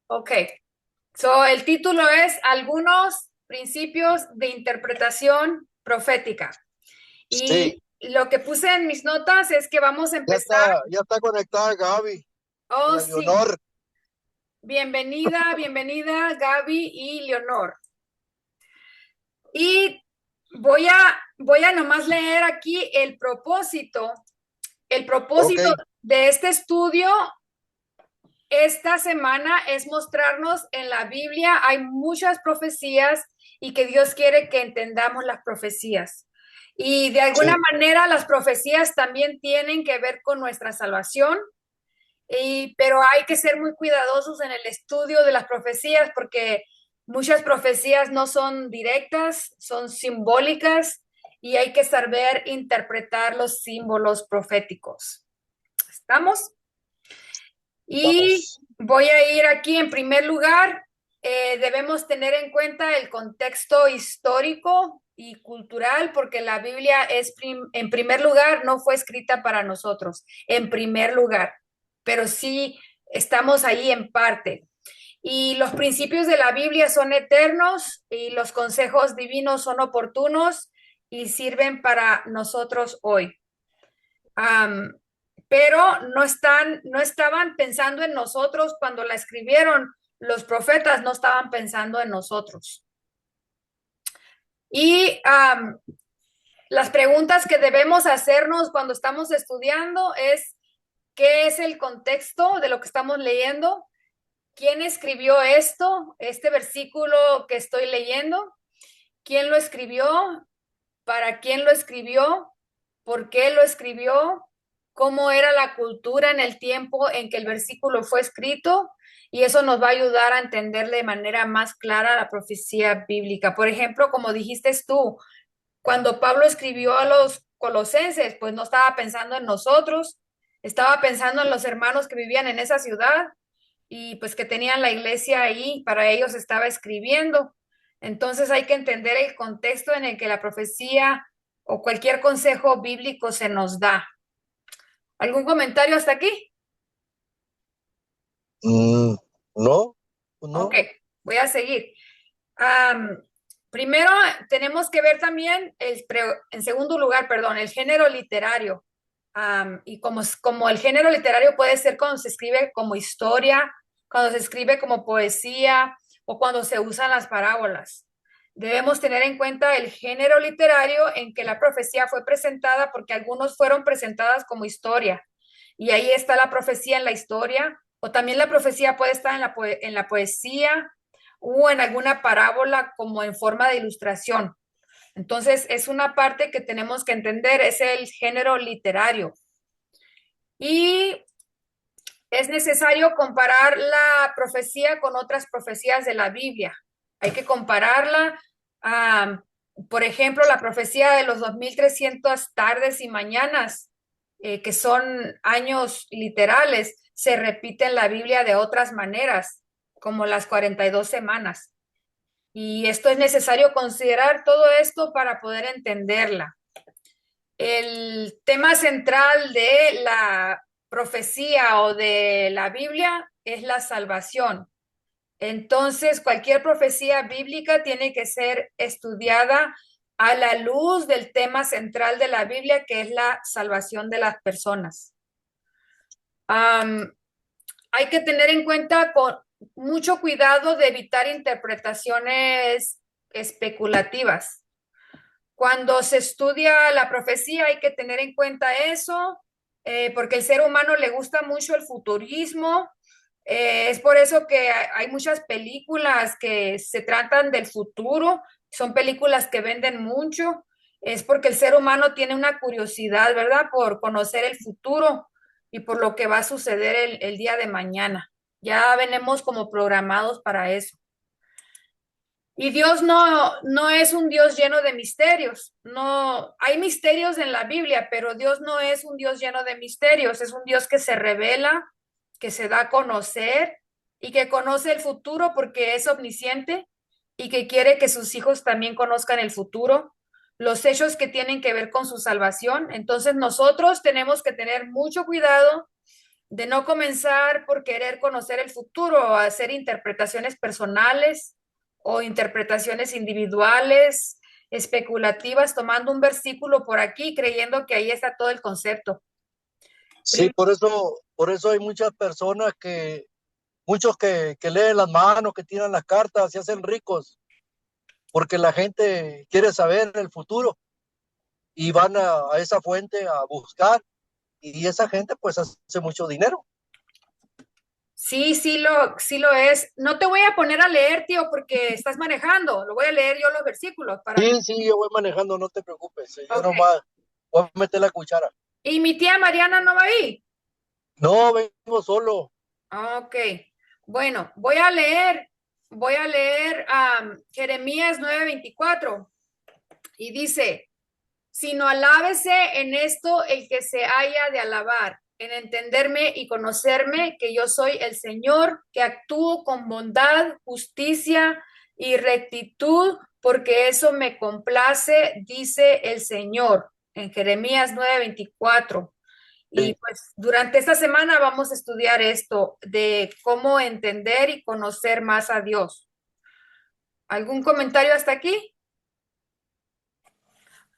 Ok, el título es Algunos principios de interpretación profética. Sí, Y lo que puse en mis notas es que vamos a empezar. ya está conectada Gaby, Oh, la sí, Leonor. bienvenida, bienvenida Gaby y Leonor. Y voy a nomás leer aquí el propósito. El Ok, propósito de este estudio esta semana es mostrarnos en la Biblia hay muchas profecías y que Dios quiere que entendamos las profecías. Y de alguna sí, manera las profecías también tienen que ver con nuestra salvación, pero hay que ser muy cuidadosos en el estudio de las profecías porque muchas profecías no son directas, son simbólicas y hay que saber interpretar los símbolos proféticos. ¿Estamos? Y vamos. voy a ir aquí en primer lugar. Debemos tener en cuenta el contexto histórico y cultural, porque la Biblia en primer lugar, no fue escrita para nosotros, en primer lugar, pero sí estamos ahí en parte. Y los principios de la Biblia son eternos y los consejos divinos son oportunos y sirven para nosotros hoy. Am, pero no estaban pensando en nosotros cuando la escribieron. Los profetas no estaban pensando en nosotros. Y las preguntas que debemos hacernos cuando estamos estudiando es, ¿qué es el contexto de lo que estamos leyendo? ¿Quién escribió esto, este versículo que estoy leyendo? ¿Quién lo escribió? ¿Para quién lo escribió? ¿Por qué lo escribió? ¿Cómo era la cultura en el tiempo en que el versículo fue escrito? Y eso nos va a ayudar a entender de manera más clara la profecía bíblica. Por ejemplo, como dijiste tú, cuando Pablo escribió a los colosenses, pues no estaba pensando en nosotros, estaba pensando en los hermanos que vivían en esa ciudad y pues que tenían la iglesia ahí, para ellos estaba escribiendo. Entonces hay que entender el contexto en el que la profecía o cualquier consejo bíblico se nos da. ¿Algún comentario hasta aquí? Mm, no, Ok, no. voy a seguir. Am, Primero tenemos que ver también, en segundo lugar, perdón, el género literario. Y como el género literario puede ser cuando se escribe como historia, cuando se escribe como poesía o cuando se usan las parábolas. Debemos tener en cuenta el género literario en que la profecía fue presentada, porque algunos fueron presentadas como historia. Y ahí está la profecía en la historia, o también la profecía puede estar en la poesía o en alguna parábola como en forma de ilustración. Entonces, es una parte que tenemos que entender, es el género literario. Y es necesario comparar la profecía con otras profecías de la Biblia. Hay que compararla. Por ejemplo, la profecía de los 2300 tardes y mañanas, que son años literales, se repite en la Biblia de otras maneras, como las 42 semanas. Y esto es necesario considerar todo esto para poder entenderla. El tema central de la profecía o de la Biblia es la salvación. Entonces, cualquier profecía bíblica tiene que ser estudiada a la luz del tema central de la Biblia, que es la salvación de las personas. Um, Hay que tener en cuenta con mucho cuidado de evitar interpretaciones especulativas. Cuando se estudia la profecía hay que tener en cuenta eso, porque el ser humano le gusta mucho el futurismo. Es por eso que hay muchas películas que se tratan del futuro, son películas que venden mucho. Es porque el ser humano tiene una curiosidad, ¿verdad? Por conocer el futuro y por lo que va a suceder el día de mañana. Ya venimos como programados para eso. Y Dios no es un Dios lleno de misterios. No, hay misterios en la Biblia, pero Dios no es un Dios lleno de misterios. Es un Dios que se revela, que se da a conocer y que conoce el futuro porque es omnisciente y que quiere que sus hijos también conozcan el futuro, los hechos que tienen que ver con su salvación. Entonces nosotros tenemos que tener mucho cuidado de no comenzar por querer conocer el futuro o hacer interpretaciones personales o interpretaciones individuales, especulativas, tomando un versículo por aquí, creyendo que ahí está todo el concepto. Sí, por eso hay muchas personas muchos que leen las manos, que tiran las cartas, se hacen ricos, porque la gente quiere saber el futuro y van a esa fuente a buscar y esa gente pues hace mucho dinero. Sí, sí lo es. No te voy a poner a leer, tío, porque estás manejando. Lo voy a leer yo los versículos para que... Sí, sí, yo voy manejando, no te preocupes, yo Ok. nomás voy a meter la cuchara. ¿Y mi tía Mariana no va ahí? No, vengo solo. Ok. Bueno, voy a leer Jeremías 9:24 y dice, sino alábese en esto el que se haya de alabar, en entenderme y conocerme que yo soy el Señor, que actúo con bondad, justicia y rectitud, porque eso me complace, dice el Señor, en Jeremías 9:24. Y Sí. pues durante esta semana vamos a estudiar esto de cómo entender y conocer más a Dios. ¿Algún comentario hasta aquí?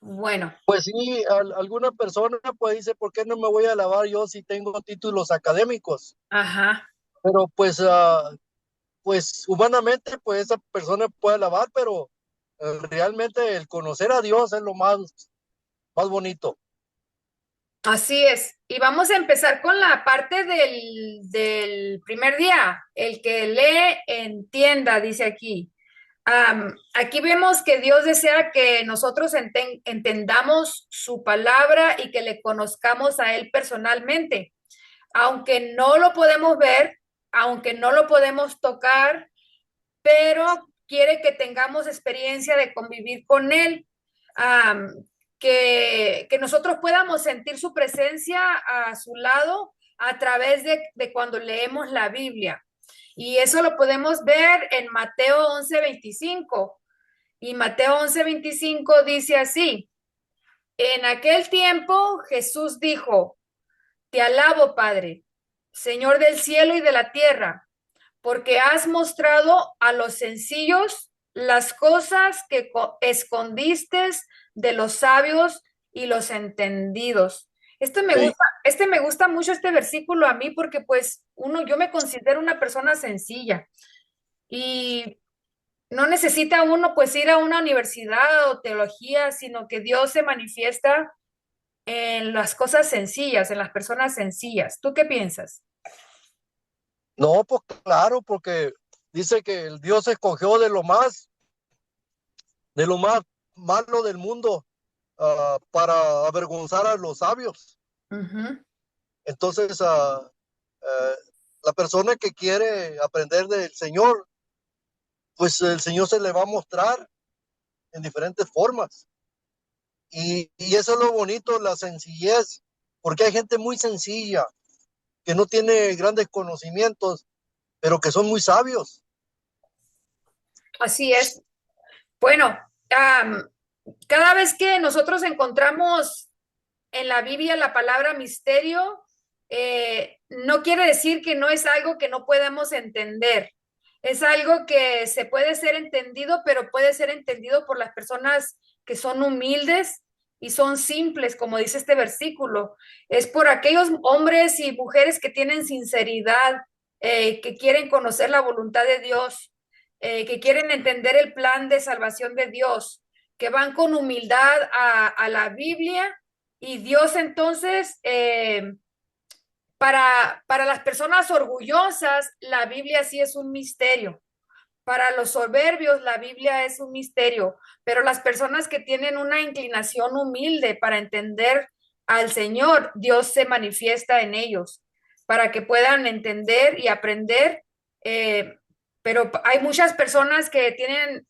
Bueno, Pues sí, alguna persona pues dice, ¿por qué no me voy a alabar yo si tengo títulos académicos? ajá. Pero pues humanamente pues esa persona puede alabar, pero realmente el conocer a Dios es lo más bonito. Así es. Y vamos a empezar con la parte del primer día. El que lee, entienda, dice aquí. Aquí vemos que Dios desea que nosotros entendamos su palabra y que le conozcamos a Él personalmente. Aunque no lo podemos ver, aunque no lo podemos tocar, pero quiere que tengamos experiencia de convivir con Él, am, que nosotros podamos sentir su presencia a su lado a través de cuando leemos la Biblia. Y eso lo podemos ver en Mateo 11:25. Y Mateo 11:25 dice así, en aquel tiempo Jesús dijo, te alabo, Padre, Señor del cielo y de la tierra, porque has mostrado a los sencillos las cosas que escondiste de los sabios y los entendidos. Sí. Este me gusta mucho este versículo a mí porque pues yo me considero una persona sencilla y no necesita uno pues ir a una universidad o teología, sino que Dios se manifiesta en las cosas sencillas, en las personas sencillas. ¿Tú qué piensas? No, pues claro, porque dice que el Dios escogió de lo más malo del mundo, para avergonzar a los sabios. Ujú. Entonces, ah, la persona que quiere aprender del Señor, pues el Señor se le va a mostrar en diferentes formas. Y eso es lo bonito, la sencillez, porque hay gente muy sencilla, que no tiene grandes conocimientos, pero que son muy sabios. Así es. Bueno, cada vez que nosotros encontramos en la Biblia la palabra misterio, no quiere decir que no es algo que no podemos entender. Es algo que se puede ser entendido, pero puede ser entendido por las personas que son humildes y son simples, como dice este versículo. Es por aquellos hombres y mujeres que tienen sinceridad, que quieren conocer la voluntad de Dios, que quieren entender el plan de salvación de Dios, que van con humildad a la Biblia y Dios entonces, para las personas orgullosas, la Biblia sí es un misterio. Para los soberbios, la Biblia es un misterio, pero las personas que tienen una inclinación humilde para entender al Señor, Dios se manifiesta en ellos para que puedan entender y aprender. eh, pero hay muchas personas que tienen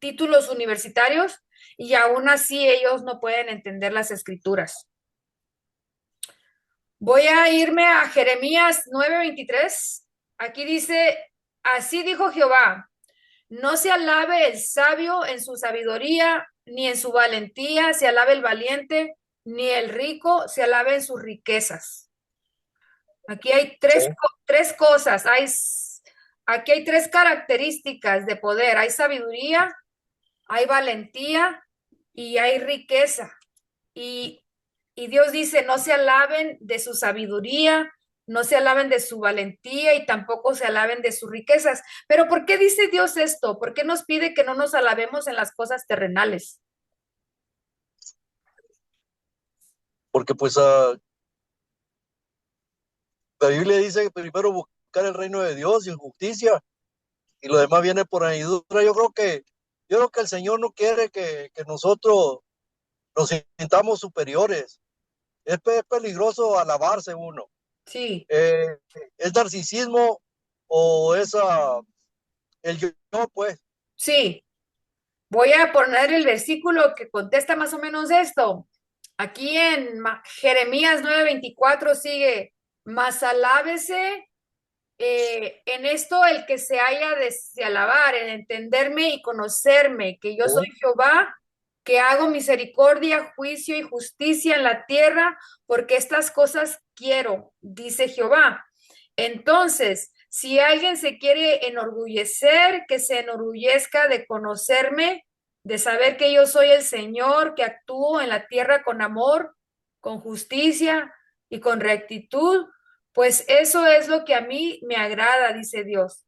títulos universitarios y aún así ellos no pueden entender las escrituras. Voy a irme a Jeremías 9:23. Aquí dice, así dijo Jehová, no se alabe el sabio en su sabiduría, ni en su valentía se alabe el valiente, ni el rico se alabe en sus riquezas. Aquí hay Sí. tres cosas. Aquí hay tres características de poder. Hay sabiduría, hay valentía y hay riqueza. Y, y Dios dice, no se alaben de su sabiduría, no se alaben de su valentía y tampoco se alaben de sus riquezas. Pero ¿por qué dice Dios esto? ¿Por qué nos pide que no nos alabemos en las cosas terrenales? Porque pues la Biblia dice que primero buscar el reino de Dios y justicia y lo demás viene por añadidura. Yo creo que el Señor no quiere que nosotros nos sintamos superiores. Es peligroso alabarse uno. Sí, Eh, ¿Es narcisismo o es el yo, pues? sí. Voy a poner el versículo que contesta más o menos esto. Aquí en Jeremías 9:24 sigue, mas alábese en esto el que se haya de alabar, en entenderme y conocerme, que yo soy Sí, Jehová, que hago misericordia, juicio y justicia en la tierra, porque estas cosas quiero, dice Jehová. Entonces, si alguien se quiere enorgullecer, que se enorgullezca de conocerme, de saber que yo soy el Señor, que actúo en la tierra con amor, con justicia y con rectitud, pues eso es lo que a mí me agrada, dice Dios.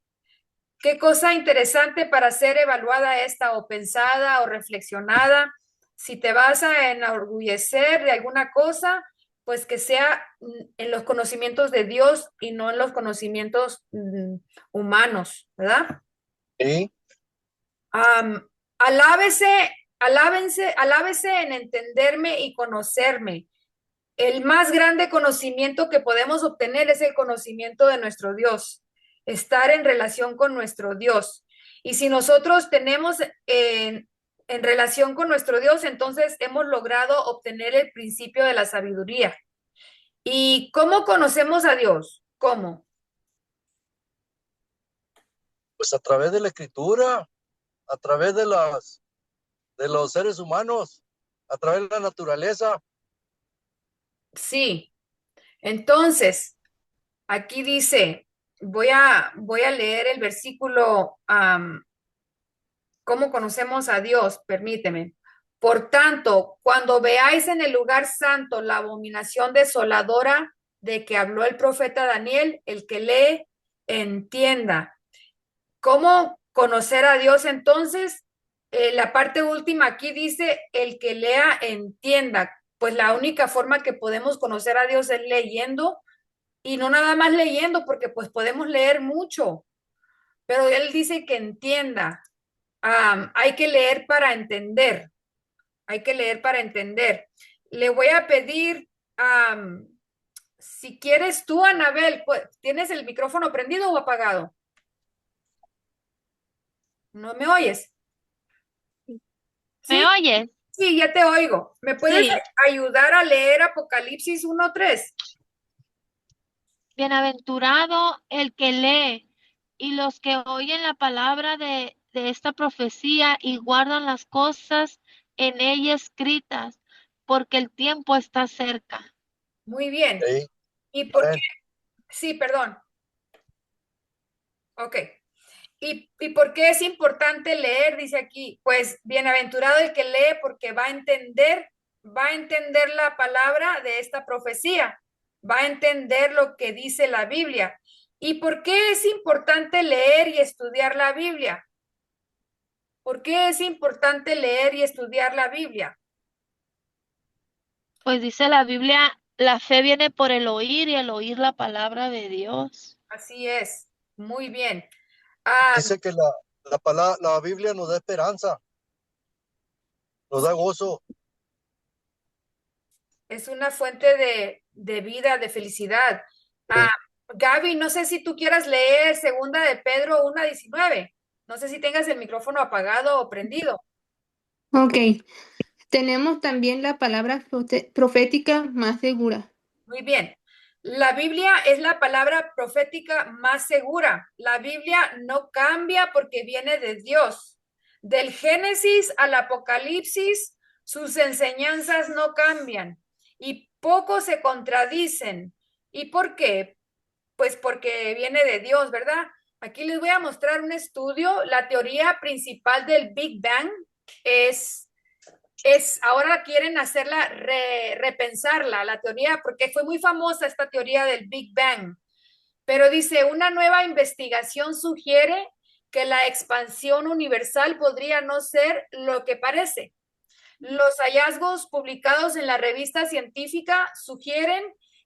Qué cosa interesante para ser evaluada esta o pensada o reflexionada. Si te vas a enorgullecer de alguna cosa, pues que sea en los conocimientos de Dios y no en los conocimientos humanos, ¿verdad? sí, Am, alábese, alábese en entenderme y conocerme. El más grande conocimiento que podemos obtener es el conocimiento de nuestro Dios, estar en relación con nuestro Dios. Y si nosotros tenemos en relación con nuestro Dios, entonces hemos logrado obtener el principio de la sabiduría. ¿Y cómo conocemos a Dios? ¿Cómo? pues a través de la escritura, a través de los seres humanos, a través de la naturaleza. Sí. Entonces, aquí dice, voy a leer el versículo. ¿Cómo conocemos a Dios? Permíteme. Por tanto, cuando veáis en el lugar santo la abominación desoladora de que habló el profeta Daniel, el que lee, entienda. ¿Cómo conocer a Dios entonces? La parte última aquí dice, el que lea, entienda. Pues la única forma que podemos conocer a Dios es leyendo y no nada más leyendo, porque pues podemos leer mucho, pero él dice que entienda. Hay que leer para entender, hay que leer para entender. Le voy a pedir, si quieres tú, Anabel, pues, ¿tienes el micrófono prendido o apagado? ¿No me oyes? ¿Me ¿Sí? oyes? Sí, ya te oigo. ¿Me puedes Sí. ayudar a leer Apocalipsis 1:3? Bienaventurado el que lee y los que oyen la palabra de esta profecía y guardan las cosas en ella escritas, porque el tiempo está cerca. Muy bien. Sí, ¿Y por qué? amén. Sí, perdón. Ok. ¿Y por qué es importante leer? Dice aquí, pues bienaventurado el que lee porque va a entender la palabra de esta profecía, va a entender lo que dice la Biblia. ¿Y por qué es importante leer y estudiar la Biblia? ¿Por qué es importante leer y estudiar la Biblia? Pues dice la Biblia, la fe viene por el oír y el oír la palabra de Dios. Así es, muy bien. Ah, Dice que la Biblia nos da esperanza, nos da gozo. es una fuente de vida, de felicidad. Ah, Sí. Gaby, no sé si tú quieras leer Segunda de Pedro 1:19. No sé si tengas el micrófono apagado o prendido. Ok, tenemos también la palabra profética más segura. Muy bien. La Biblia es la palabra profética más segura. La Biblia no cambia porque viene de Dios. Del Génesis al Apocalipsis, sus enseñanzas no cambian y poco se contradicen. ¿Y por qué? Pues porque viene de Dios, ¿verdad? Aquí les voy a mostrar un estudio. La teoría principal del Big Bang es, ahora quieren hacerla, repensarla, la teoría, porque fue muy famosa esta teoría del Big Bang. Pero dice, una nueva investigación sugiere que la expansión universal podría no ser lo que parece. Los hallazgos publicados en la revista científica sugieren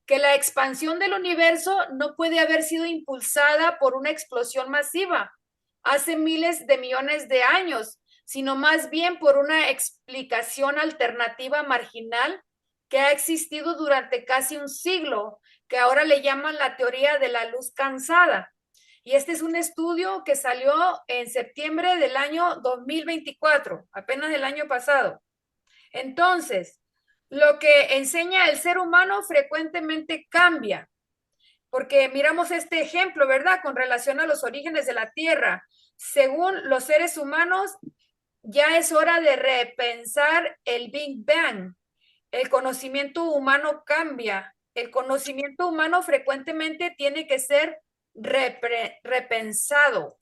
que la expansión del universo no puede haber sido impulsada por una explosión masiva hace miles de millones de años, sino más bien por una explicación alternativa marginal que ha existido durante casi un siglo, que ahora le llaman la teoría de la luz cansada. Y este es un estudio que salió en septiembre del año 2024, apenas el año pasado. Entonces, lo que enseña el ser humano frecuentemente cambia, porque miramos este ejemplo, ¿verdad? Con relación a los orígenes de la Tierra. Según los seres humanos, ya es hora de repensar el Big Bang. El conocimiento humano cambia. El conocimiento humano frecuentemente tiene que ser repensado.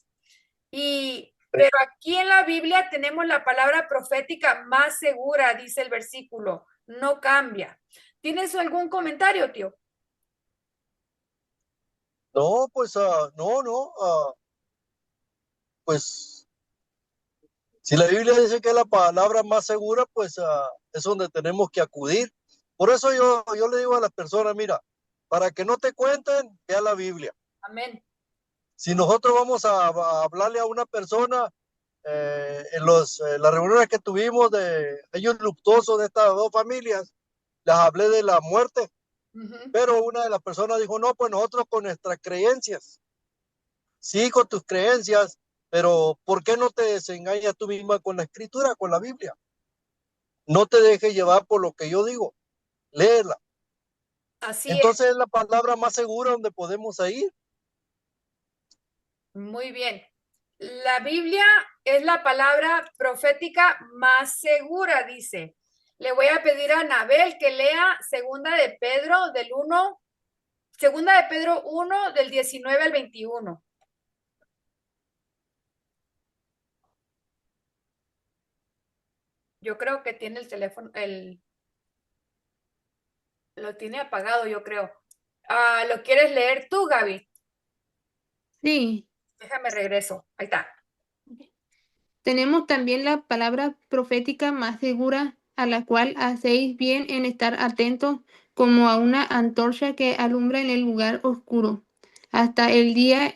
Pero aquí en la Biblia tenemos la palabra profética más segura, dice el versículo, no cambia. ¿Tienes algún comentario, tío? No, pues, no, pues, si la Biblia dice que es la palabra más segura, pues es donde tenemos que acudir. Por eso yo le digo a las personas, mira, para que no te cuenten, ve a la Biblia. Amén. Si nosotros vamos a hablarle a una persona, las reuniones que tuvimos de ellos luctuosos de estas dos familias, les hablé de la muerte, pero una de las personas dijo, no, pues nosotros con nuestras creencias, sí, con tus creencias, pero ¿por qué no te desengañas tú misma con la escritura, con la Biblia? No te dejes llevar por lo que yo digo, léela. Así es, Entonces es la palabra más segura donde podemos ir. muy bien. La Biblia es la palabra profética más segura, dice. Le voy a pedir a Anabel que lea segunda de Pedro 1 del 19 al 21. Yo creo que tiene el teléfono, lo tiene apagado, yo creo. ¿Lo quieres leer tú, Gaby? Sí. Déjame regreso. Ahí está. Tenemos también la palabra profética más segura, a la cual hacéis bien en estar atentos como a una antorcha que alumbra en el lugar oscuro, hasta que el día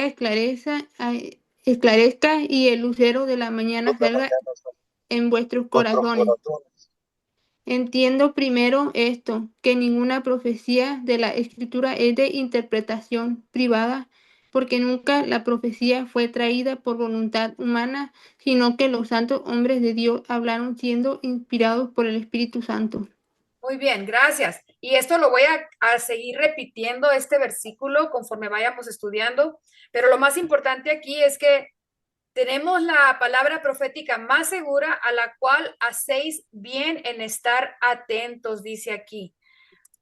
esclarezca y el lucero de la mañana salga en vuestros Nuestros corazones. corazones. Entiendo primero esto, que ninguna profecía de la Escritura es de interpretación privada, porque nunca la profecía fue traída por voluntad humana, sino que los santos hombres de Dios hablaron siendo inspirados por el Espíritu Santo. Muy bien, gracias. Y esto lo voy a seguir repitiendo, este versículo, conforme vayamos estudiando. Pero lo más importante aquí es que tenemos la palabra profética más segura a la cual hacéis bien en estar atentos, dice aquí.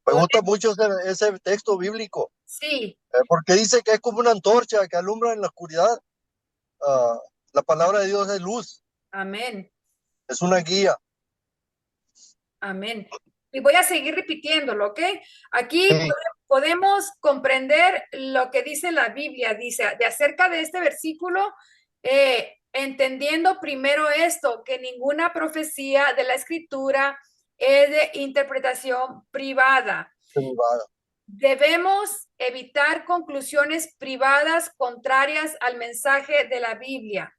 Me gusta mucho ese texto bíblico, Sí, porque dice que es como una antorcha que alumbra en la oscuridad. Ah, la palabra de Dios es luz, amén, es una guía. amén. Y voy a seguir repitiéndolo, ¿ok? Aquí Sí, podemos comprender lo que dice la Biblia, dice de acerca de este versículo, entendiendo primero esto, que ninguna profecía de la Escritura es de interpretación privada. privada. Debemos evitar conclusiones privadas contrarias al mensaje de la Biblia.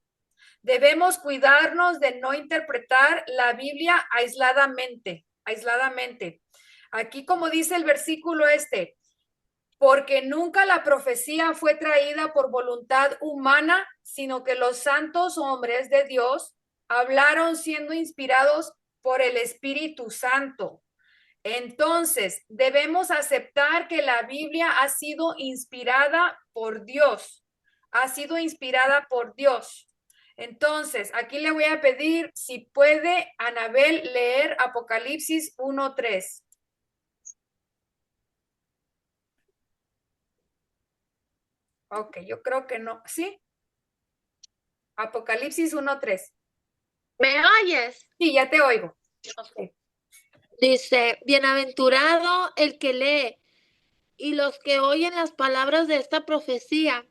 Debemos cuidarnos de no interpretar la Biblia aisladamente. Aquí, como dice el versículo porque nunca la profecía fue traída por voluntad humana, sino que los santos hombres de Dios hablaron siendo inspirados por el Espíritu Santo. Entonces, debemos aceptar que la Biblia ha sido inspirada por Dios. Ha sido inspirada por Dios. Entonces, aquí le voy a pedir si puede Anabel leer Apocalipsis 1:3. Ok, yo creo que no. ¿Sí? Apocalipsis 1:3. ¿Me oyes? Sí, ya te oigo. Ok. Dice, bienaventurado el que lee y los que oyen las palabras de esta profecía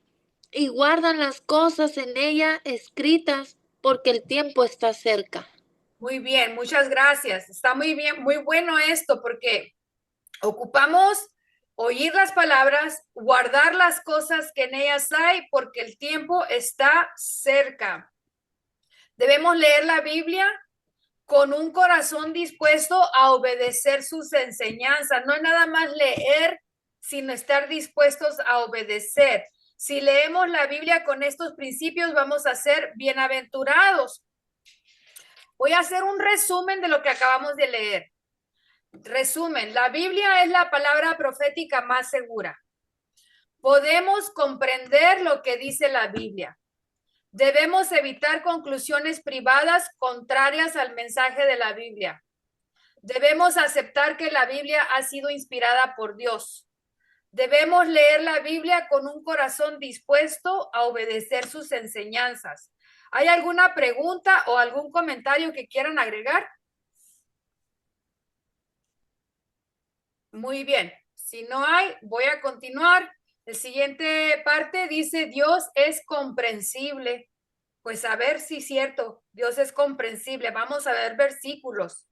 y guardan las cosas en ella escritas, porque el tiempo está cerca. Muy bien, muchas gracias. Está muy bien, muy bueno esto porque ocupamos oír las palabras, guardar las cosas que en ellas hay, porque el tiempo está cerca. Debemos leer la Biblia con un corazón dispuesto a obedecer sus enseñanzas. No es nada más leer, sino estar dispuestos a obedecer. Si leemos la Biblia con estos principios, vamos a ser bienaventurados. Voy a hacer un resumen de lo que acabamos de leer. Resumen, la Biblia es la palabra profética más segura. Podemos comprender lo que dice la Biblia. Debemos evitar conclusiones privadas contrarias al mensaje de la Biblia. Debemos aceptar que la Biblia ha sido inspirada por Dios. Debemos leer la Biblia con un corazón dispuesto a obedecer sus enseñanzas. ¿Hay alguna pregunta o algún comentario que quieran agregar? Muy bien. Si no hay, voy a continuar. El siguiente parte dice, Dios es comprensible. Pues a ver si es cierto, Dios es comprensible. Vamos a ver versículos.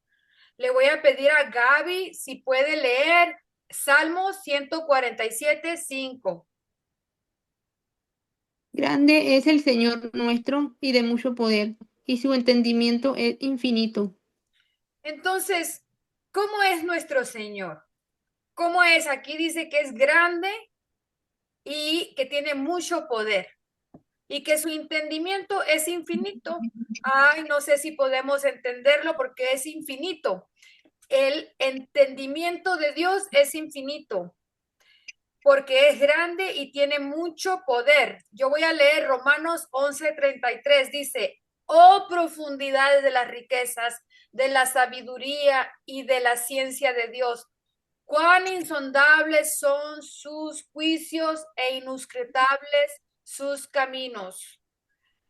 Le voy a pedir a Gaby si puede leer Salmo 147:5. Grande es el Señor nuestro y de mucho poder, y su entendimiento es infinito. Entonces, ¿cómo es nuestro Señor? ¿Cómo es? Aquí dice que es grande y que tiene mucho poder y que su entendimiento es infinito. Ay, no sé si podemos entenderlo porque es infinito. El entendimiento de Dios es infinito porque es grande y tiene mucho poder. Yo voy a leer Romanos 11:33. Dice, oh profundidades de las riquezas, de la sabiduría y de la ciencia de Dios. Cuán insondables son sus juicios e inescrutables sus caminos.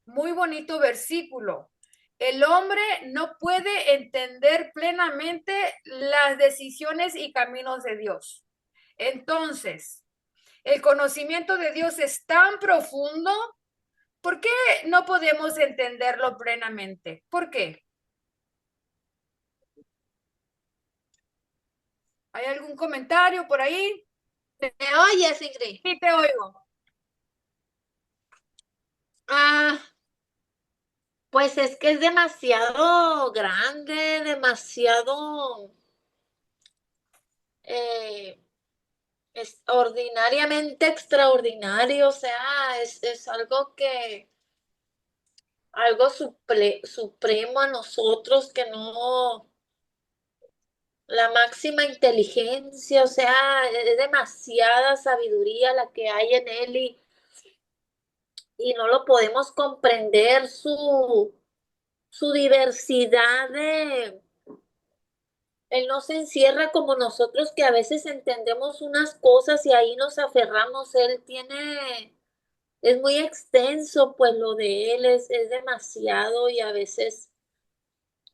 Muy bonito versículo. El hombre no puede entender plenamente las decisiones y caminos de Dios. Entonces, el conocimiento de Dios es tan profundo, ¿por qué no podemos entenderlo plenamente? ¿Por qué? ¿Hay algún comentario por ahí? ¿Me oyes, Ingrid? Sí, te oigo. Pues es que es demasiado grande, demasiado eh, es ordinariamente extraordinario, o sea, es algo que, algo supremo a nosotros que no, la máxima inteligencia, o sea, es demasiada sabiduría la que hay en él y no lo podemos comprender su diversidad de él no se encierra como nosotros que a veces entendemos unas cosas y ahí nos aferramos. Él tiene, es muy extenso, pues lo de él es demasiado y a veces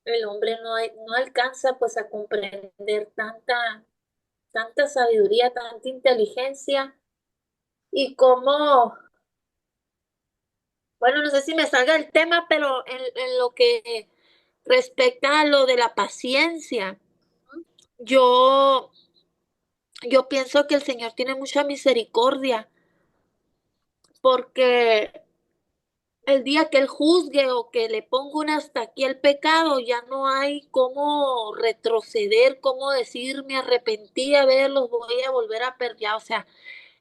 el hombre no alcanza pues a comprender tanta sabiduría, tanta inteligencia y cómo, bueno, no sé si me salga el tema, pero en lo que respecta a lo de la paciencia, yo Yo pienso que el Señor tiene mucha misericordia porque el día que Él juzgue o que le ponga un hasta aquí el pecado, ya no hay cómo retroceder, cómo decir me arrepentí, a ver, los voy a volver a perder. O sea,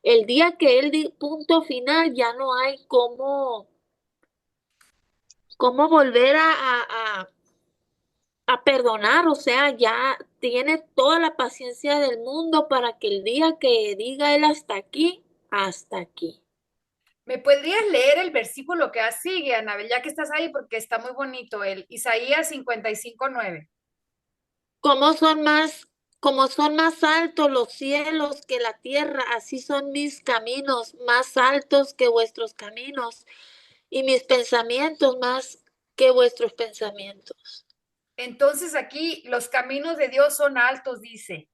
el día que Él di punto final, ya no hay cómo volver a perdonar. O sea, ya tiene toda la paciencia del mundo para que el día que diga Él hasta aquí, hasta aquí. ¿Me podrías leer el versículo que sigue, Anabel, ya que estás ahí, porque está muy bonito el Isaías 55:9? ¿Cómo son más Como son más altos los cielos que la tierra, así son mis caminos más altos que vuestros caminos, y mis pensamientos más que vuestros pensamientos. Entonces aquí los caminos de Dios son altos, dice.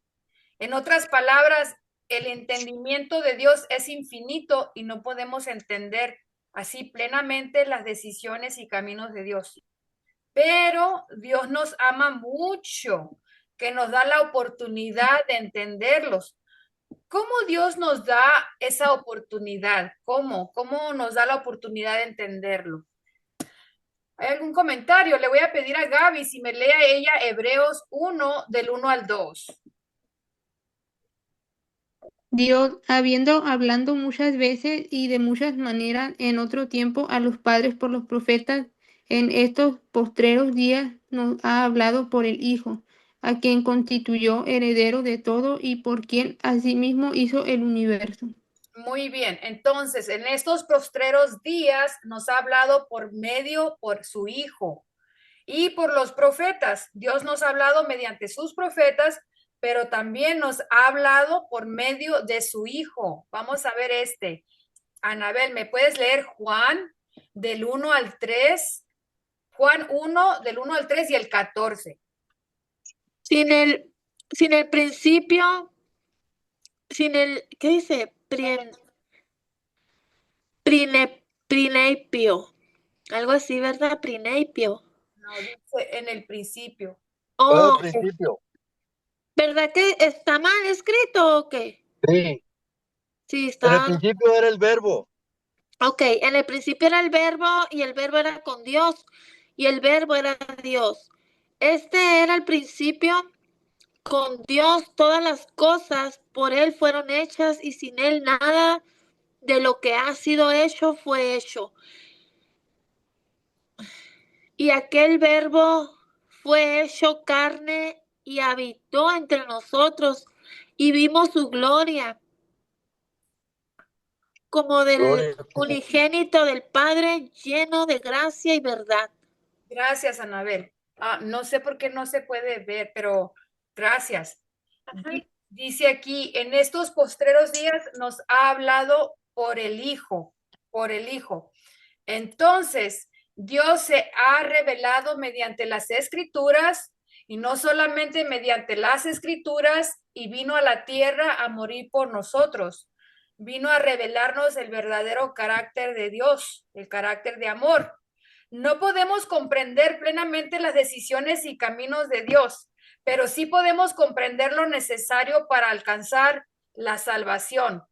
En otras palabras, el entendimiento de Dios es infinito y no podemos entender así plenamente las decisiones y caminos de Dios. Pero Dios nos ama mucho, que nos da la oportunidad de entenderlos. ¿Cómo Dios nos da esa oportunidad? ¿Cómo? ¿Cómo nos da la oportunidad de entenderlo? ¿Hay algún comentario? Le voy a pedir a Gaby si me lee a ella Hebreos 1 del 1 al 2. Dios, habiendo hablando muchas veces y de muchas maneras en otro tiempo a los padres por los profetas, en estos postreros días nos ha hablado por el Hijo, a quien constituyó heredero de todo y por quien asimismo hizo el universo. Muy bien, entonces en estos postreros días nos ha hablado por su Hijo y por los profetas. Dios nos ha hablado mediante sus profetas, pero también nos ha hablado por medio de su Hijo. Vamos a ver Anabel, ¿me puedes leer Juan del 1 al 3? Juan 1 del 1 al 3 y el 14. Sin el, sin el principio, sin el, ¿qué dice? Principio. Algo así, ¿verdad? Principio. No, dice en el principio. Al Oh, principio. ¿verdad que está mal escrito o qué? Sí. Sí, En el está. principio era el verbo. Ok, en el principio era el verbo y el verbo era con Dios y el verbo era Dios. Este era el principio con Dios, todas las cosas por Él fueron hechas y sin Él nada de lo que ha sido hecho fue hecho. Y aquel verbo fue hecho carne y habitó entre nosotros y vimos su gloria como del Gloria. unigénito del Padre lleno de gracia y verdad. Gracias, Anabel. No sé por qué no se puede ver, pero gracias. Dice aquí, en estos postreros días nos ha hablado por el Hijo, por el Hijo. Entonces, Dios se ha revelado mediante las Escrituras y no solamente mediante las Escrituras y vino a la tierra a morir por nosotros. Vino a revelarnos el verdadero carácter de Dios, el carácter de amor. No podemos comprender plenamente las decisiones y caminos de Dios, pero sí podemos comprender lo necesario para alcanzar la salvación.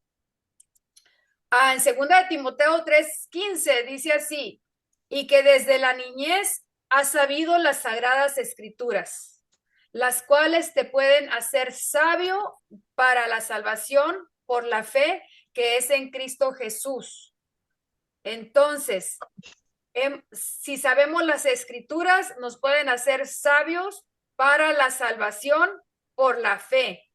En 2 de Timoteo 3:15 dice así, y que desde la niñez has sabido las sagradas escrituras, las cuales te pueden hacer sabio para la salvación por la fe que es en Cristo Jesús. Entonces, si sabemos las escrituras, nos pueden hacer sabios para la salvación por la fe.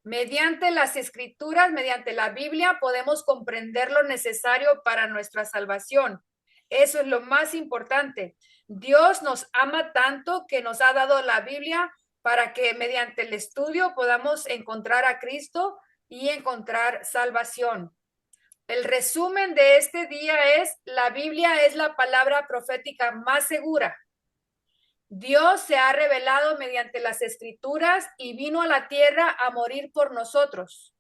Mediante las escrituras, mediante la Biblia, podemos comprender lo necesario para nuestra salvación. Eso es lo más importante. Dios nos ama tanto que nos ha dado la Biblia para que mediante el estudio podamos encontrar a Cristo y encontrar salvación. El resumen de este día es, la Biblia es la palabra profética más segura. Dios se ha revelado mediante las escrituras y vino a la tierra a morir por nosotros.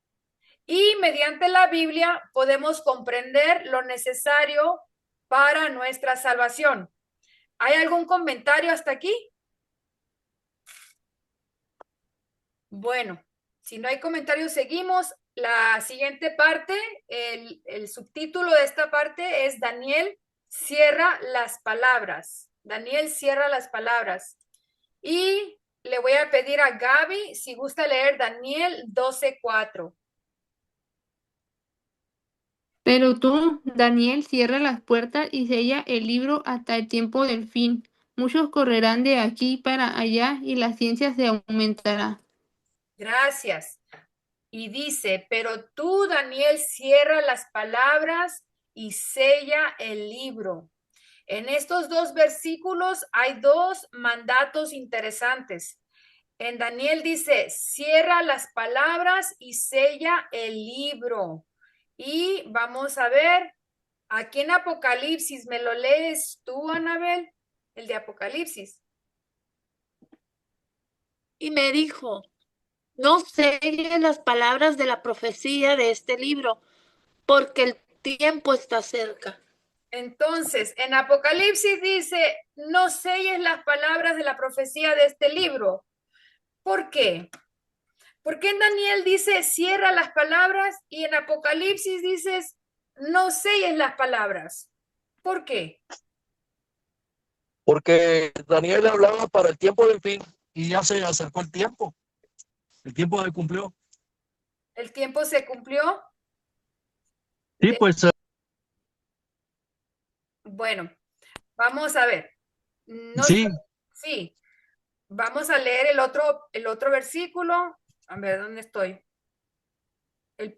Y mediante la Biblia podemos comprender lo necesario para nuestra salvación. ¿Hay algún comentario hasta aquí? Bueno, si no hay comentarios, seguimos. La siguiente parte, el subtítulo de esta parte es Daniel cierra las palabras. Daniel cierra las palabras. Y le voy a pedir a Gaby si gusta leer Daniel 12:4. Pero tú, Daniel, cierra las puertas y sella el libro hasta el tiempo del fin. Muchos correrán de aquí para allá y la ciencia se aumentará. Gracias. Y dice, pero tú, Daniel, cierra las palabras y sella el libro. En estos dos versículos hay dos mandatos interesantes. En Daniel dice, cierra las palabras y sella el libro. Y vamos a ver, aquí en Apocalipsis, ¿me lo lees tú, Anabel? El de Apocalipsis. Y me dijo, no selles las palabras de la profecía de este libro, porque el tiempo está cerca. Entonces, en Apocalipsis dice, no selles las palabras de la profecía de este libro. ¿Por qué? Porque en Daniel dice, cierra las palabras y en Apocalipsis dices, no selles las palabras. ¿Por qué? Porque Daniel hablaba para el tiempo del fin y ya se acercó el tiempo se cumplió. ¿El tiempo se cumplió? Sí, pues Bueno, vamos a ver. No sí, sí, vamos a leer el otro versículo. A ver, ¿dónde estoy? El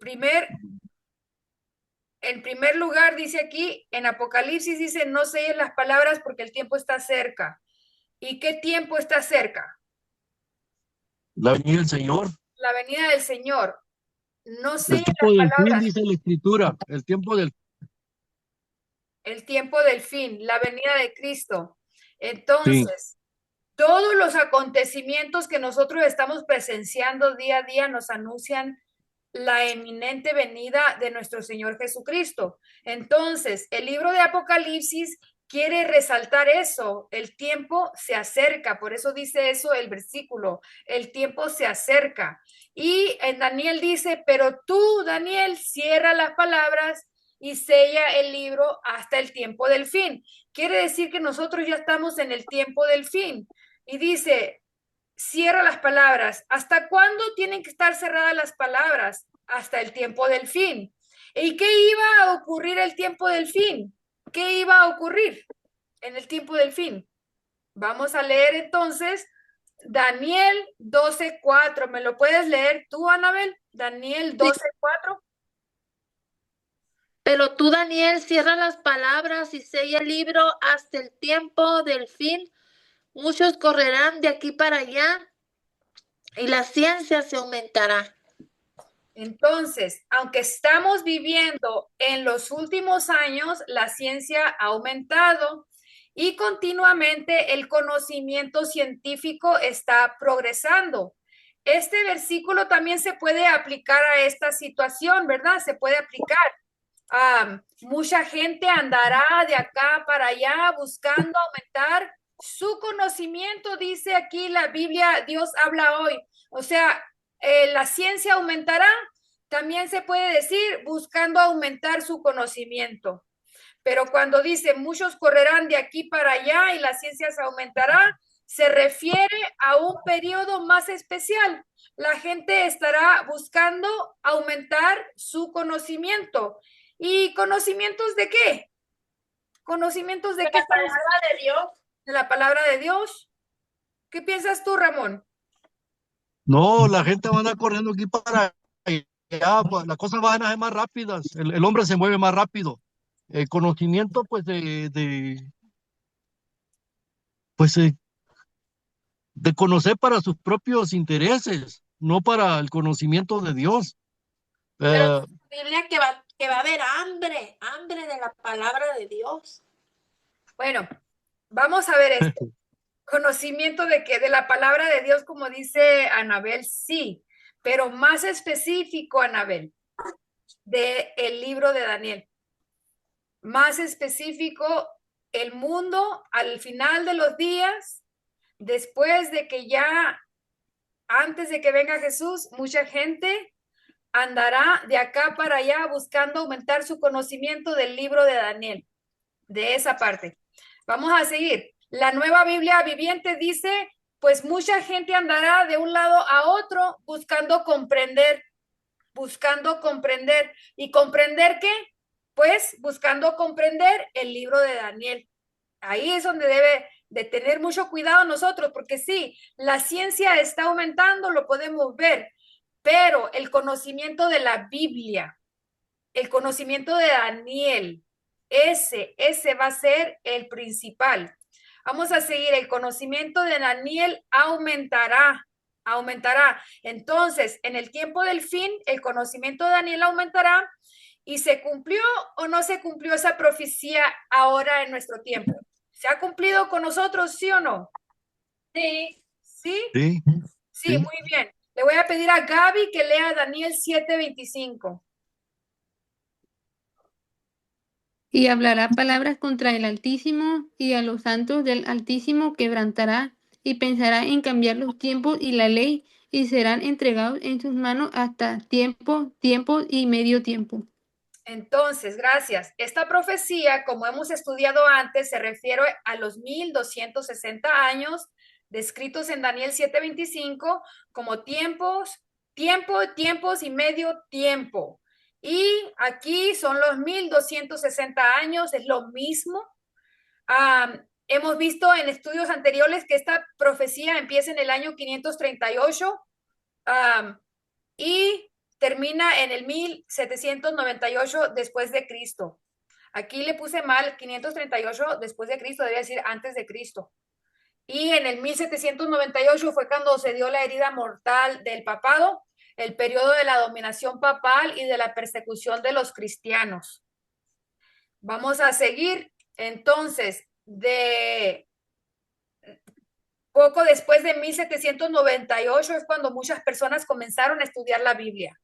en primer lugar dice aquí, en Apocalipsis dice, no selles las palabras porque el tiempo está cerca. ¿Y qué tiempo está cerca? la venida del Señor. La venida del Señor. No El selles tiempo las del fin, palabras, dice la Escritura, el tiempo del... el tiempo del fin, la venida de Cristo. Sí, Entonces, todos los acontecimientos que nosotros estamos presenciando día a día nos anuncian la eminente venida de nuestro Señor Jesucristo. Entonces, el libro de Apocalipsis quiere resaltar eso, el tiempo se acerca, por eso dice eso el versículo, el tiempo se acerca. Y en Daniel dice, pero tú, Daniel, cierra las palabras y sella el libro hasta el tiempo del fin. Quiere decir que nosotros ya estamos en el tiempo del fin. Y dice, cierra las palabras. ¿Hasta cuándo tienen que estar cerradas las palabras? Hasta el tiempo del fin. ¿Y qué iba a ocurrir el tiempo del fin? ¿Qué iba a ocurrir en el tiempo del fin? Vamos a leer entonces Daniel 12:4. ¿Me lo puedes leer tú, Anabel? Daniel 12:4. Pero tú, Daniel, cierra las palabras y sella el libro hasta el tiempo del fin. Muchos correrán de aquí para allá y la ciencia se aumentará. Entonces, aunque estamos viviendo en los últimos años, la ciencia ha aumentado y continuamente el conocimiento científico está progresando. Este versículo también se puede aplicar a esta situación, ¿verdad? Se puede aplicar. Mucha gente andará de acá para allá buscando aumentar su conocimiento, dice aquí la Biblia, Dios habla hoy. O sea, la ciencia aumentará, también se puede decir buscando aumentar su conocimiento. Pero cuando dice muchos correrán de aquí para allá y la ciencia se aumentará, se refiere a un periodo más especial. La gente estará buscando aumentar su conocimiento. ¿Y conocimientos de qué? ¿Conocimientos de qué? La palabra de Dios. De la palabra de Dios. ¿Qué piensas tú, Ramón? no, la gente va a andar corriendo aquí para allá, pues, las cosas van a ser más rápidas, el hombre se mueve más rápido. El conocimiento, pues, pues, de conocer para sus propios intereses, no para el conocimiento de Dios. Pero Eh, la Biblia que va a haber hambre de la palabra de Dios. Bueno, vamos a ver esto. Conocimiento de que de la palabra de Dios, como dice Anabel, sí, pero más específico, Anabel, de el libro de Daniel. Más específico, el mundo al final de los días, después de que ya, antes de que venga Jesús, mucha gente andará de acá para allá buscando aumentar su conocimiento del libro de Daniel, de esa parte. Vamos a seguir. La nueva Biblia viviente dice, pues mucha gente andará de un lado a otro buscando comprender. ¿Y comprender qué? Pues buscando comprender el libro de Daniel. Ahí es donde debe de tener mucho cuidado nosotros, porque sí, la ciencia está aumentando, lo podemos ver, pero el conocimiento de la Biblia, el conocimiento de Daniel, ese va a ser el principal. Vamos a seguir, el conocimiento de Daniel aumentará. aumentará. Entonces, en el tiempo del fin, el conocimiento de Daniel aumentará. ¿Y se cumplió o no se cumplió esa profecía ahora en nuestro tiempo? ¿Se ha cumplido con nosotros, sí o no? Sí. ¿Sí? Sí, Sí, muy bien. Le voy a pedir a Gaby que lea Daniel 7:25. Y hablará palabras contra el Altísimo, y a los santos del Altísimo quebrantará, y pensará en cambiar los tiempos y la ley, y serán entregados en sus manos hasta tiempo, tiempo y medio tiempo. Entonces, gracias. Esta profecía, como hemos estudiado antes, se refiere a los 1260 años descritos en Daniel 7:25 como tiempos y medio tiempo. Y aquí son los 1260 años, es lo mismo. Hemos visto en estudios anteriores que esta profecía empieza en el año 538 y termina en el 1798 después de Cristo. Aquí le puse mal 538 después de Cristo, debe decir antes de Cristo. Y en el 1798 fue cuando se dio la herida mortal del papado, el periodo de la dominación papal y de la persecución de los cristianos. Vamos a seguir entonces de poco después de 1798 es cuando muchas personas comenzaron a estudiar la Biblia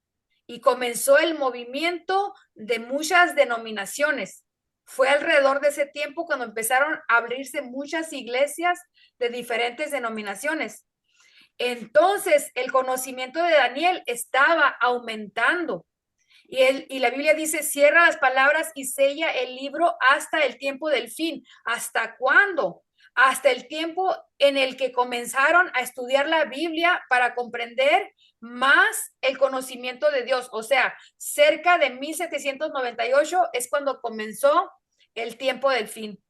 y comenzó el movimiento de muchas denominaciones. Fue alrededor de ese tiempo cuando empezaron a abrirse muchas iglesias de diferentes denominaciones. Entonces, el conocimiento de Daniel estaba aumentando. Y la Biblia dice, cierra las palabras y sella el libro hasta el tiempo del fin. ¿Hasta cuándo? Hasta el tiempo en el que comenzaron a estudiar la Biblia para comprender más el conocimiento de Dios. O sea, cerca de 1798 es cuando comenzó el tiempo del fin.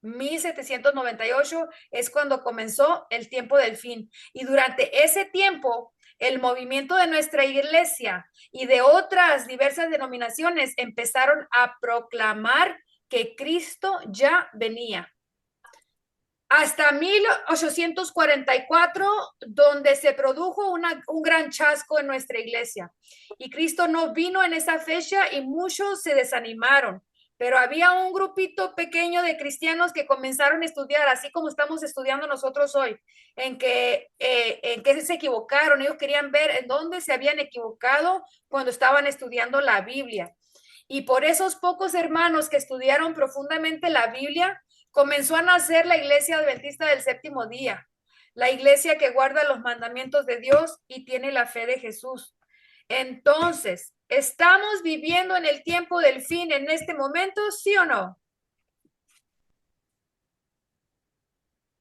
1798 es cuando comenzó el tiempo del fin. Y durante ese tiempo, el movimiento de nuestra iglesia y de otras diversas denominaciones empezaron a proclamar que Cristo ya venía. Hasta 1844, donde se produjo un gran chasco en nuestra iglesia. Y Cristo no vino en esa fecha y muchos se desanimaron. Pero había un grupito pequeño de cristianos que comenzaron a estudiar, así como estamos estudiando nosotros hoy, en que se equivocaron. Ellos querían ver en dónde se habían equivocado cuando estaban estudiando la Biblia. Y por esos pocos hermanos que estudiaron profundamente la Biblia, comenzó a nacer la Iglesia Adventista del Séptimo Día, la iglesia que guarda los mandamientos de Dios y tiene la fe de Jesús. Entonces, ¿estamos viviendo en el tiempo del fin en este momento, sí o no?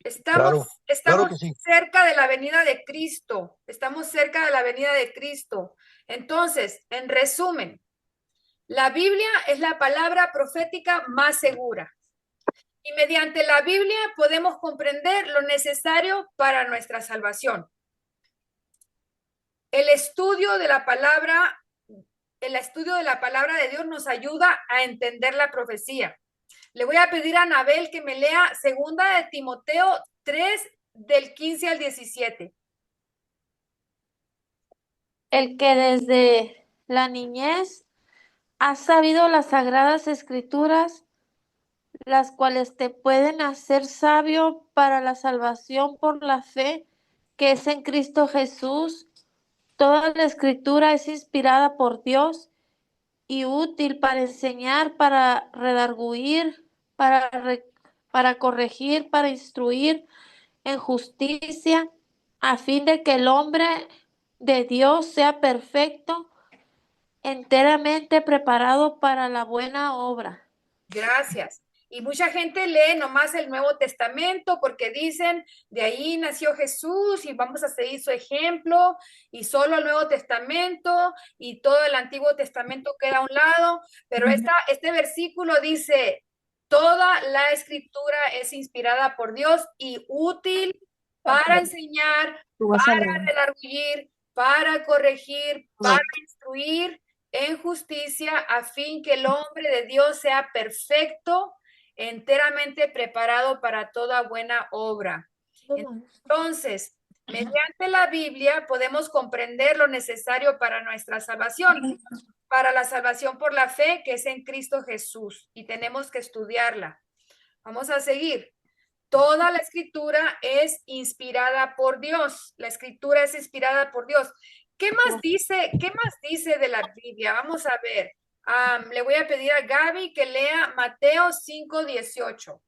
Estamos claro que sí. cerca de la venida de Cristo. Estamos cerca de la venida de Cristo. Entonces, en resumen, la Biblia es la palabra profética más segura. Y mediante la Biblia podemos comprender lo necesario para nuestra salvación. El estudio de la palabra de Dios nos ayuda a entender la profecía. Le voy a pedir a Anabel que me lea 2 de Timoteo 3, del 15 al 17. El que desde la niñez has sabido las sagradas escrituras, las cuales te pueden hacer sabio para la salvación por la fe que es en Cristo Jesús. Toda la escritura es inspirada por Dios y útil para enseñar, para redarguir, para corregir, para instruir en justicia, a fin de que el hombre de Dios sea perfecto, enteramente preparado para la buena obra. Gracias. Y mucha gente lee nomás el Nuevo Testamento porque dicen, de ahí nació Jesús y vamos a seguir su ejemplo, y solo el Nuevo Testamento y todo el Antiguo Testamento queda a un lado, pero este versículo dice, toda la escritura es inspirada por Dios y útil para enseñar, para redarguir, para corregir, para instruir en justicia, a fin que el hombre de Dios sea perfecto, enteramente preparado para toda buena obra. Entonces, Mediante la Biblia podemos comprender lo necesario para nuestra salvación, para la salvación por la fe que es en Cristo Jesús, y tenemos que estudiarla. Vamos a seguir. Toda la escritura es inspirada por Dios. La escritura es inspirada por Dios. ¿Qué más dice de la Biblia? Vamos a ver. Le voy a pedir a Gaby que lea Mateo 5:18.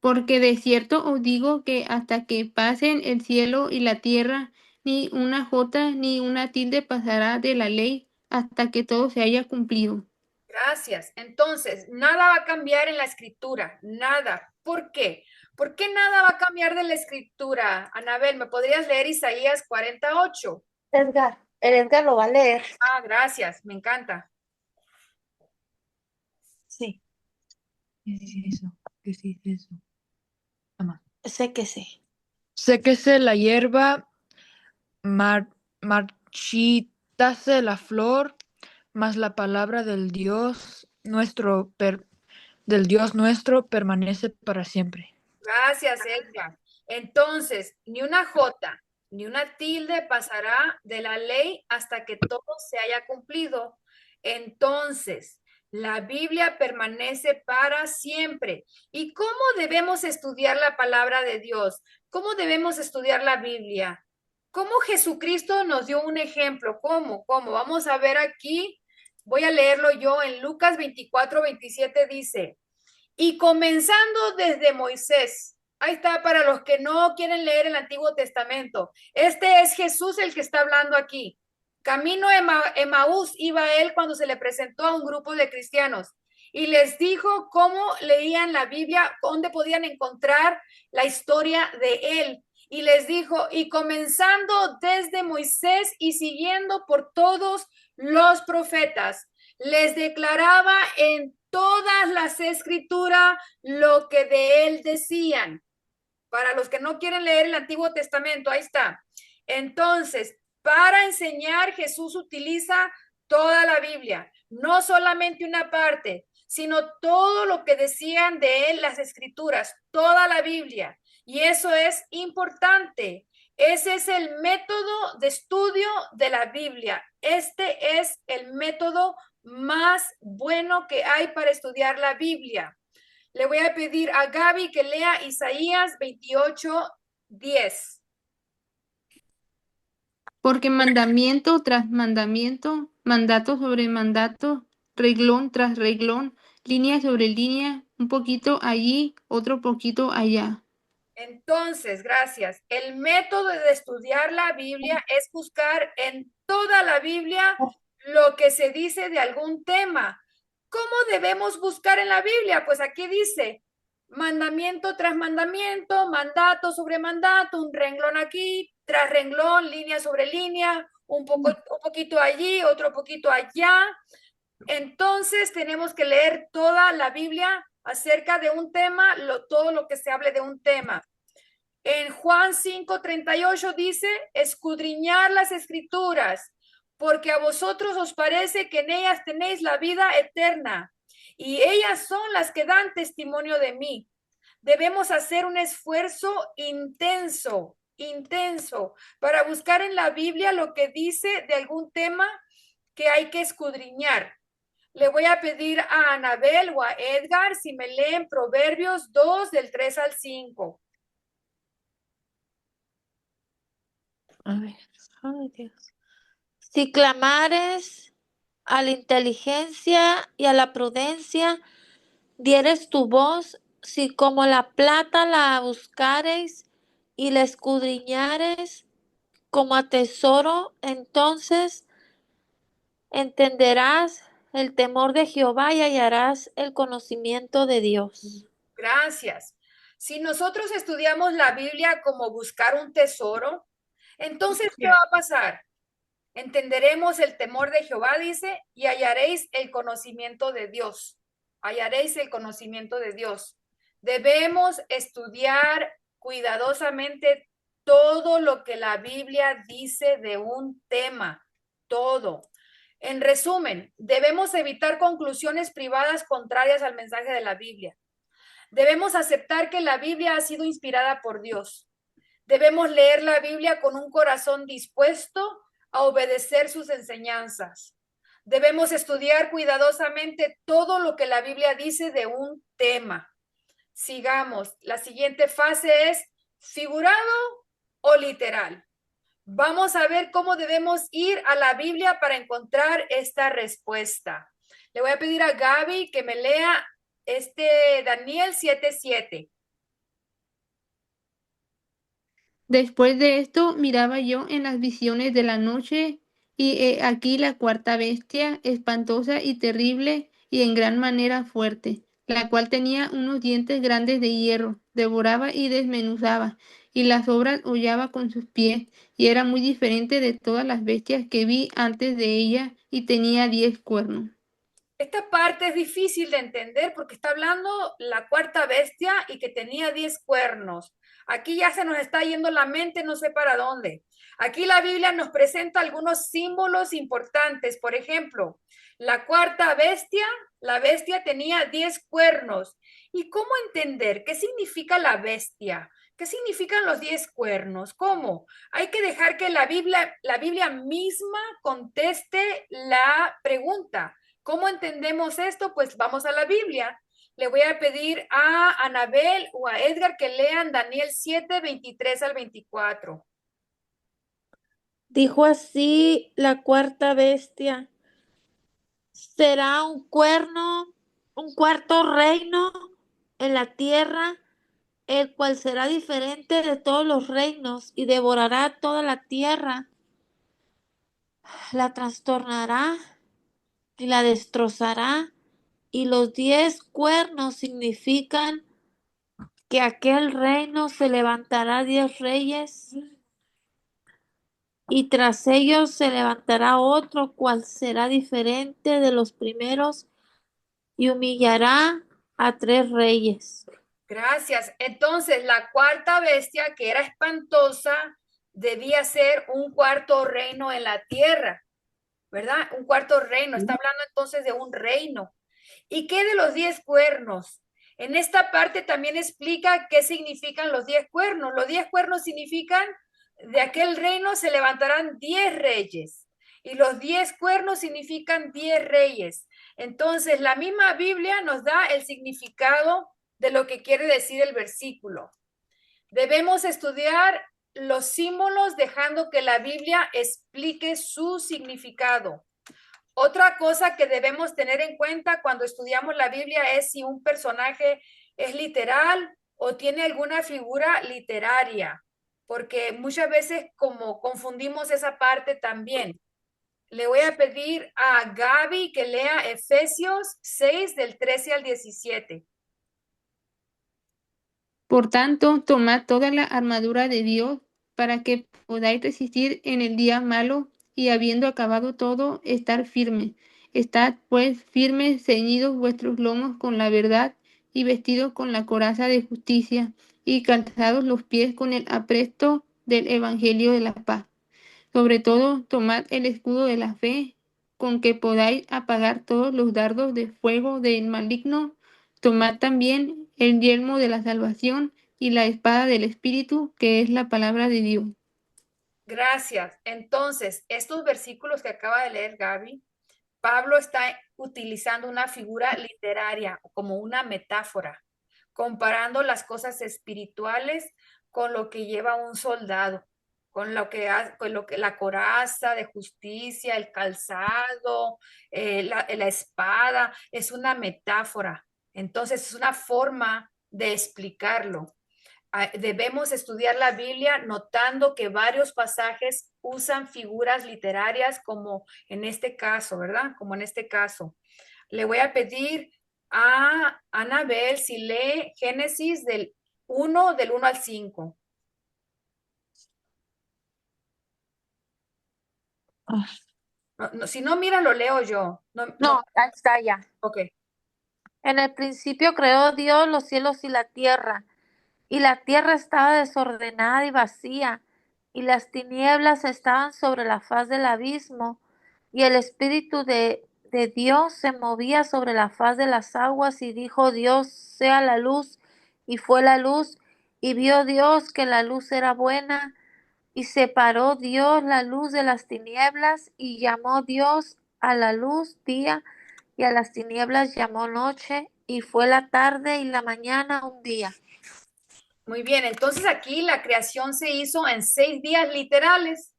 Porque de cierto os digo que hasta que pasen el cielo y la tierra, ni una jota ni una tilde pasará de la ley hasta que todo se haya cumplido. Gracias. Entonces, nada va a cambiar en la escritura, nada. ¿Por qué? ¿Por qué nada va a cambiar de la escritura? Anabel, ¿me podrías leer Isaías 48? El Edgar lo va a leer. Gracias, me encanta. Sí. ¿Qué dice eso? ¿Qué dice eso? Toma. Séquese. Séquese la hierba, marchítase la flor, mas la palabra del Dios nuestro permanece para siempre. Gracias, Edgar. Entonces, ni una jota ni una tilde pasará de la ley hasta que todo se haya cumplido. Entonces, la Biblia permanece para siempre. ¿Y cómo debemos estudiar la palabra de Dios? ¿Cómo debemos estudiar la Biblia? ¿Cómo Jesucristo nos dio un ejemplo? ¿Cómo? Vamos a ver aquí. Voy a leerlo yo en Lucas 24:27 dice. Y comenzando desde Moisés, ahí está para los que no quieren leer el Antiguo Testamento. Este es Jesús el que está hablando aquí. Camino Emaús iba él cuando se le presentó a un grupo de cristianos y les dijo cómo leían la Biblia, dónde podían encontrar la historia de él. Y les dijo, y comenzando desde Moisés y siguiendo por todos los profetas, les declaraba en todas las escrituras lo que de él decían. Para los que no quieren leer el Antiguo Testamento, ahí está. Entonces, para enseñar, Jesús utiliza toda la Biblia, no solamente una parte, sino todo lo que decían de él las escrituras, toda la Biblia. Y eso es importante. Ese es el método de estudio de la Biblia. Este es el método más bueno que hay para estudiar la Biblia. Le voy a pedir a Gaby que lea Isaías 28:10. Porque mandamiento tras mandamiento, mandato sobre mandato, reglón tras reglón, línea sobre línea, un poquito allí, otro poquito allá. Entonces, gracias. El método de estudiar la Biblia es buscar en toda la Biblia lo que se dice de algún tema. ¿Cómo debemos buscar en la Biblia? Pues aquí dice mandamiento tras mandamiento, mandato sobre mandato, un renglón aquí, tras renglón, línea sobre línea, un poquito allí, otro poquito allá. Entonces tenemos que leer toda la Biblia acerca de un tema, todo lo que se hable de un tema. En Juan 5:38 dice, escudriñar las escrituras, porque a vosotros os parece que en ellas tenéis la vida eterna, y ellas son las que dan testimonio de mí. Debemos hacer un esfuerzo intenso para buscar en la Biblia lo que dice de algún tema que hay que escudriñar. Le voy a pedir a Anabel o a Edgar si me leen Proverbios 2 del 3 al 5. A ver, ay Dios. Si clamares a la inteligencia y a la prudencia, dieres tu voz, si como la plata la buscares y la escudriñares como a tesoro, entonces entenderás el temor de Jehová y hallarás el conocimiento de Dios. Gracias. Si nosotros estudiamos la Biblia como buscar un tesoro, entonces, ¿qué va a pasar? Entenderemos el temor de Jehová, dice, y hallaréis el conocimiento de Dios. Hallaréis el conocimiento de Dios. Debemos estudiar cuidadosamente todo lo que la Biblia dice de un tema, todo. En resumen, debemos evitar conclusiones privadas contrarias al mensaje de la Biblia. Debemos aceptar que la Biblia ha sido inspirada por Dios. Debemos leer la Biblia con un corazón dispuesto a obedecer sus enseñanzas. Debemos estudiar cuidadosamente todo lo que la Biblia dice de un tema. Sigamos. La siguiente fase es figurado o literal. Vamos a ver cómo debemos ir a la Biblia para encontrar esta respuesta. Le voy a pedir a Gaby que me lea Daniel 7:7. Después de esto miraba yo en las visiones de la noche, y he aquí la cuarta bestia, espantosa y terrible, y en gran manera fuerte, la cual tenía unos dientes grandes de hierro, devoraba y desmenuzaba, y las obras hollaba con sus pies, y era muy diferente de todas las bestias que vi antes de ella, y tenía 10 cuernos. Esta parte es difícil de entender porque está hablando la cuarta bestia y que tenía 10 cuernos. Aquí ya se nos está yendo la mente, no sé para dónde. Aquí la Biblia nos presenta algunos símbolos importantes. Por ejemplo, la cuarta bestia, la bestia tenía 10 cuernos. ¿Y cómo entender qué significa la bestia? ¿Qué significan los 10 cuernos? ¿Cómo? Hay que dejar que la Biblia misma conteste la pregunta. ¿Cómo entendemos esto? Pues vamos a la Biblia. Le voy a pedir a Anabel o a Edgar que lean Daniel 7:23 al 24. Dijo así la cuarta bestia: será un cuarto reino en la tierra, el cual será diferente de todos los reinos y devorará toda la tierra, la trastornará y la destrozará. Y los 10 cuernos significan que aquel reino se levantará 10 reyes, y tras ellos se levantará otro cual será diferente de los primeros, y humillará a 3 reyes. Gracias. Entonces, la cuarta bestia, que era espantosa, debía ser un cuarto reino en la tierra, ¿verdad? Un cuarto reino. Está hablando entonces de un reino. ¿Y qué de los 10 cuernos? En esta parte también explica qué significan los 10 cuernos. Los 10 cuernos significan de aquel reino se levantarán 10 reyes. Y los 10 cuernos significan 10 reyes. Entonces, la misma Biblia nos da el significado de lo que quiere decir el versículo. Debemos estudiar los símbolos dejando que la Biblia explique su significado. Otra cosa que debemos tener en cuenta cuando estudiamos la Biblia es si un personaje es literal o tiene alguna figura literaria, porque muchas veces como confundimos esa parte también. Le voy a pedir a Gaby que lea Efesios 6 del 13 al 17. Por tanto, tomad toda la armadura de Dios para que podáis resistir en el día malo, y habiendo acabado todo, estar firmes. Estad pues firmes, ceñidos vuestros lomos con la verdad, y vestidos con la coraza de justicia, y calzados los pies con el apresto del evangelio de la paz. Sobre todo, tomad el escudo de la fe, con que podáis apagar todos los dardos de fuego del maligno. Tomad también el yelmo de la salvación y la espada del Espíritu, que es la palabra de Dios. Gracias. Entonces, estos versículos que acaba de leer Gaby, Pablo está utilizando una figura literaria como una metáfora, comparando las cosas espirituales con lo que lleva un soldado, con lo que la coraza de justicia, el calzado, la espada, es una metáfora. Entonces, es una forma de explicarlo. Debemos estudiar la Biblia notando que varios pasajes usan figuras literarias como en este caso, ¿verdad? Como en este caso. Le voy a pedir a Anabel si lee Génesis del 1 al 5. Si no, mira, lo leo yo. No, ahí está ya. Ok. En el principio creó Dios los cielos y la tierra estaba desordenada y vacía, y las tinieblas estaban sobre la faz del abismo, y el Espíritu de Dios se movía sobre la faz de las aguas, y dijo Dios: sea la luz, y fue la luz, y vio Dios que la luz era buena, y separó Dios la luz de las tinieblas, y llamó Dios a la luz día, y a las tinieblas llamó noche, y fue la tarde y la mañana un día. Muy bien, entonces aquí la creación se hizo en 6 días literales.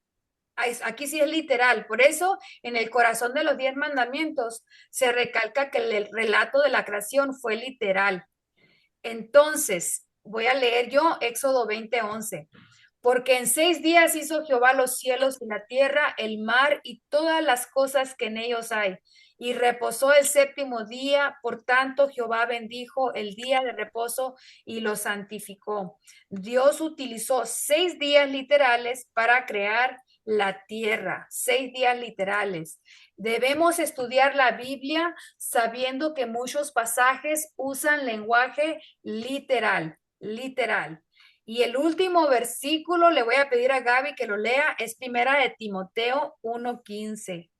Aquí sí es literal. Por eso en el corazón de los 10 mandamientos se recalca que el relato de la creación fue literal. Entonces, voy a leer yo Éxodo 20:11. Porque en 6 días hizo Jehová los cielos y la tierra, el mar y todas las cosas que en ellos hay. Y reposó el séptimo día, por tanto Jehová bendijo el día de reposo y lo santificó. Dios utilizó 6 días literales para crear la tierra, 6 días literales. Debemos estudiar la Biblia sabiendo que muchos pasajes usan lenguaje literal, literal. Y el último versículo, le voy a pedir a Gaby que lo lea, es primera de Timoteo 1:15.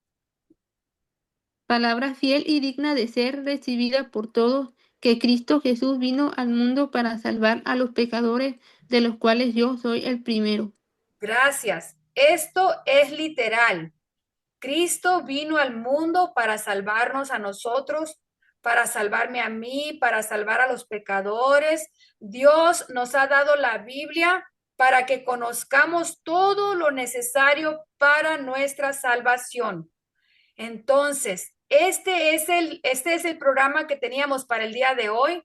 Palabra fiel y digna de ser recibida por todos, que Cristo Jesús vino al mundo para salvar a los pecadores, de los cuales yo soy el primero. Gracias. Esto es literal. Cristo vino al mundo para salvarnos a nosotros, para salvarme a mí, para salvar a los pecadores. Dios nos ha dado la Biblia para que conozcamos todo lo necesario para nuestra salvación. Entonces, este es el programa que teníamos para el día de hoy,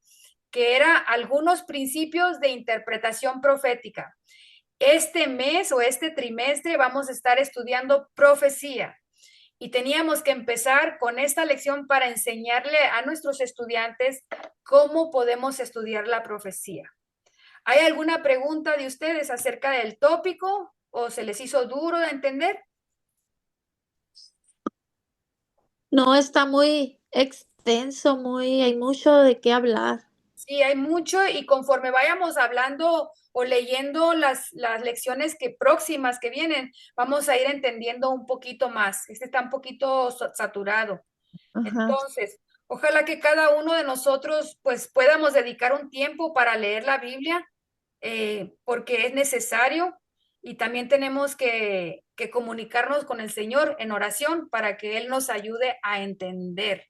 que era algunos principios de interpretación profética. Este mes o este trimestre vamos a estar estudiando profecía y teníamos que empezar con esta lección para enseñarle a nuestros estudiantes cómo podemos estudiar la profecía. ¿Hay alguna pregunta de ustedes acerca del tópico o se les hizo duro de entender? No, está muy extenso, hay mucho de qué hablar. Sí, hay mucho y conforme vayamos hablando o leyendo las lecciones próximas que vienen, vamos a ir entendiendo un poquito más. Este está un poquito saturado. Ajá. Entonces, ojalá que cada uno de nosotros pues podamos dedicar un tiempo para leer la Biblia, porque es necesario y también tenemos que comunicarnos con el Señor en oración para que Él nos ayude a entender.